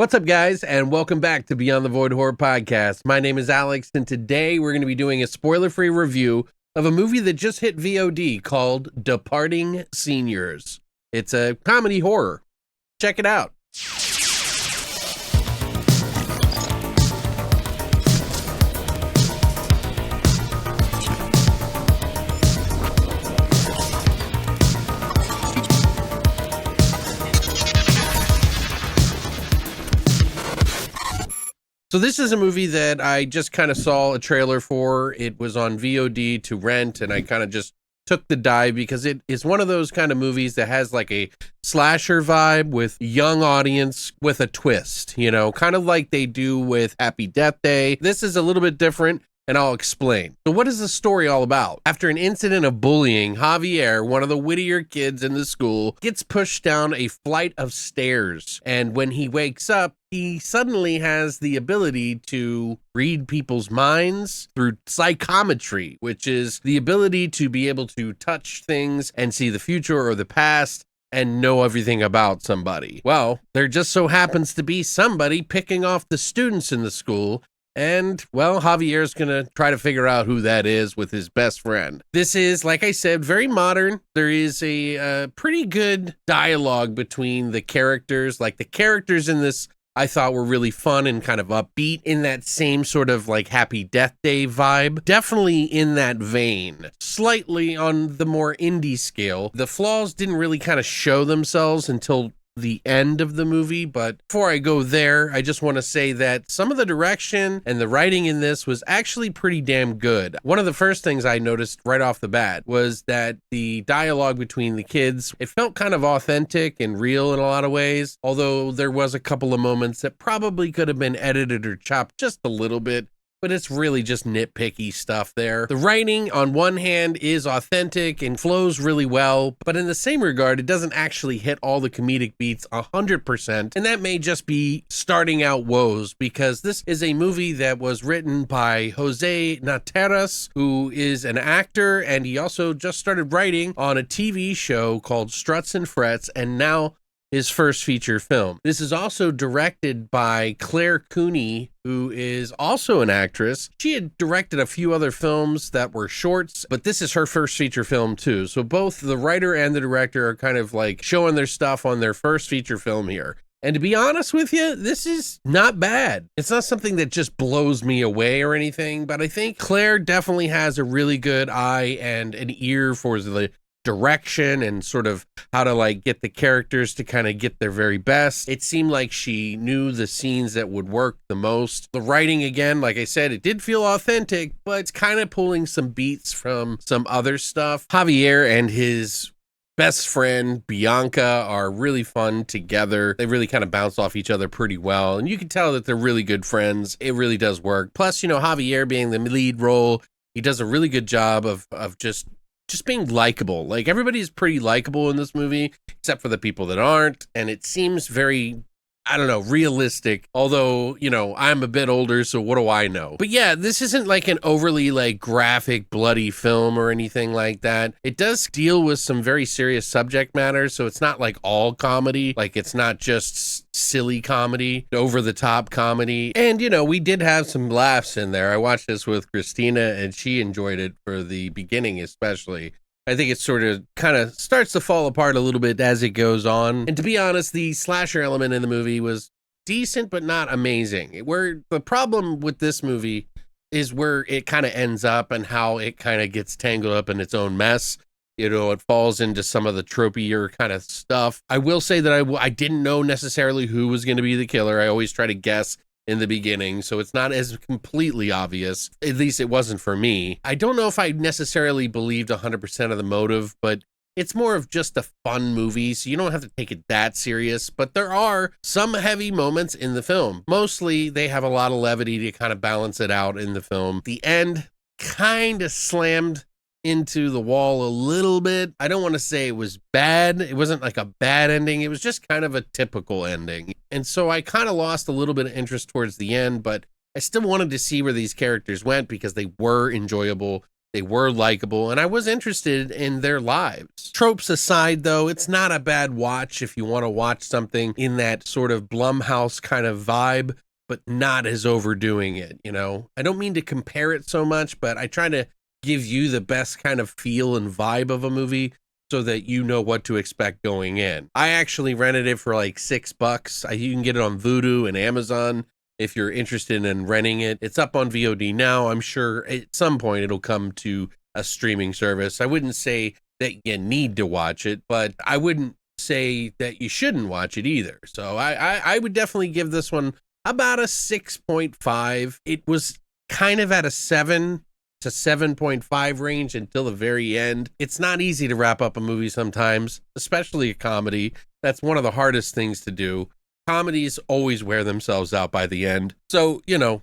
What's up, guys, and welcome back to Beyond the Void Horror Podcast. My name is Alex, and today we're going to be doing a spoiler-free review of a movie that just hit VOD called Departing Seniors. It's a comedy horror. Check it out. So this is a movie that I just kind of saw a trailer for. It was on VOD to rent, and I kind of just took the dive because it is one of those kind of movies that has like a slasher vibe with young audience with a twist, you know, kind of like they do with Happy Death Day. This is a little bit different, and I'll explain. So what is the story all about? After an incident of bullying, Javier, one of the wittier kids in the school, gets pushed down a flight of stairs. And when he wakes up, he suddenly has the ability to read people's minds through psychometry, which is the ability to be able to touch things and see the future or the past and know everything about somebody. Well, there just so happens to be somebody picking off the students in the school. And, well, Javier's going to try to figure out who that is with his best friend. This is, like I said, very modern. There is a pretty good dialogue between the characters. Like, the characters in this, I thought, were really fun and kind of upbeat in that same sort of, like, Happy Death Day vibe. Definitely in that vein. Slightly on the more indie scale. The flaws didn't really kind of show themselves until the end of the movie, but before I go there, I just want to say that some of the direction and the writing in this was actually pretty damn good. One of the first things I noticed right off the bat was that the dialogue between the kids, it felt kind of authentic and real in a lot of ways, although there was a couple of moments that probably could have been edited or chopped just a little bit. But it's really just nitpicky stuff there. The writing, on one hand, is authentic and flows really well, but in the same regard, it doesn't actually hit all the comedic beats 100%, and that may just be starting out woes, because this is a movie that was written by Jose Nateras, who is an actor, and he also just started writing on a TV show called Struts and Frets, and now his first feature film. This is also directed by Claire Cooney, who is also an actress. She had directed a few other films that were shorts, but this is her first feature film too. So both the writer and the director are kind of like showing their stuff on their first feature film here. And to be honest with you, this is not bad. It's not something that just blows me away or anything, but I think Claire definitely has a really good eye and an ear for the direction and sort of how to like get the characters to kind of get their very best. It seemed like she knew the scenes that would work the most. The writing, again, like I said, it did feel authentic, but it's kind of pulling some beats from some other stuff. Javier and his best friend Bianca are really fun together. They really kind of bounce off each other pretty well, and you can tell that they're really good friends. It really does work. Plus, you know, Javier being the lead role, he does a really good job of just being likable. Like, everybody's pretty likable in this movie, except for the people that aren't. And it seems very, I don't know, realistic. Although, you know, I'm a bit older, so what do I know? But yeah, this isn't like an overly like graphic, bloody film or anything like that. It does deal with some very serious subject matter, so it's not like all comedy. Like, it's not just silly comedy, over the top comedy. And, you know, we did have some laughs in there. I watched this with Christina, and she enjoyed it for the beginning especially. I think it sort of kind of starts to fall apart a little bit as it goes on. And to be honest, the slasher element in the movie was decent, but not amazing. Where the problem with this movie is where it kind of ends up and how it kind of gets tangled up in its own mess. You know, it falls into some of the tropier kind of stuff. I will say that I didn't know necessarily who was going to be the killer. I always try to guess in the beginning, so it's not as completely obvious. At least it wasn't for me. I don't know if I necessarily believed 100% of the motive, but it's more of just a fun movie, so you don't have to take it that serious. But there are some heavy moments in the film. Mostly, they have a lot of levity to kind of balance it out in the film. The end kind of slammed into the wall a little bit. I don't want to say it was bad. It wasn't like a bad ending. It was just kind of a typical ending. And so I kind of lost a little bit of interest towards the end, but I still wanted to see where these characters went because they were enjoyable. They were likable, and I was interested in their lives. Tropes aside, though, it's not a bad watch if you want to watch something in that sort of Blumhouse kind of vibe, but not as overdoing it, you know? I don't mean to compare it so much, but I try to give you the best kind of feel and vibe of a movie so that you know what to expect going in. I actually rented it for like $6. You can get it on Vudu and Amazon if you're interested in renting it. It's up on VOD now. I'm sure at some point it'll come to a streaming service. I wouldn't say that you need to watch it, but I wouldn't say that you shouldn't watch it either. So I would definitely give this one about a 6.5. It was kind of at a 7 to 7.5 range until the very end. It's not easy to wrap up a movie sometimes, especially a comedy. That's one of the hardest things to do. Comedies always wear themselves out by the end. So, you know,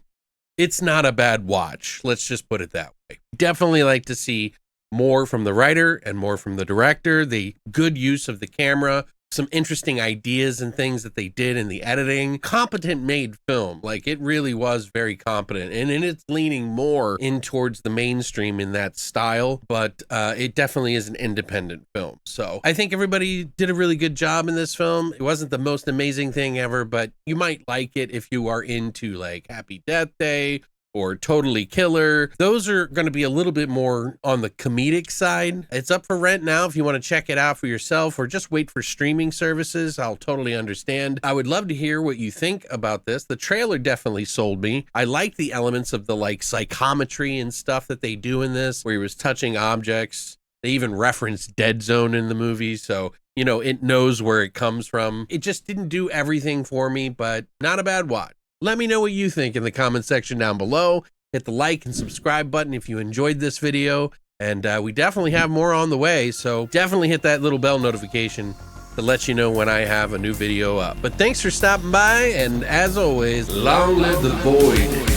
it's not a bad watch. Let's just put it that way. Definitely like to see more from the writer and more from the director, the good use of the camera, some interesting ideas and things that they did in the editing. Competent made film. Like, it really was very competent, and it's leaning more in towards the mainstream in that style, but it definitely is an independent film. So I think everybody did a really good job in this film. It wasn't the most amazing thing ever, but you might like it if you are into like Happy Death Day or Totally Killer. Those are going to be a little bit more on the comedic side. It's up for rent now if you want to check it out for yourself, or just wait for streaming services. I'll totally understand. I would love to hear what you think about this. The trailer definitely sold me. I like the elements of the like psychometry and stuff that they do in this, where he was touching objects. They even reference Dead Zone in the movie, so you know, it knows where it comes from. It just didn't do everything for me, but not a bad watch. Let me know what you think in the comment section down below. Hit the like and subscribe button if you enjoyed this video. And we definitely have more on the way, so definitely hit that little bell notification to let you know when I have a new video up. But thanks for stopping by, and as always, long live the void.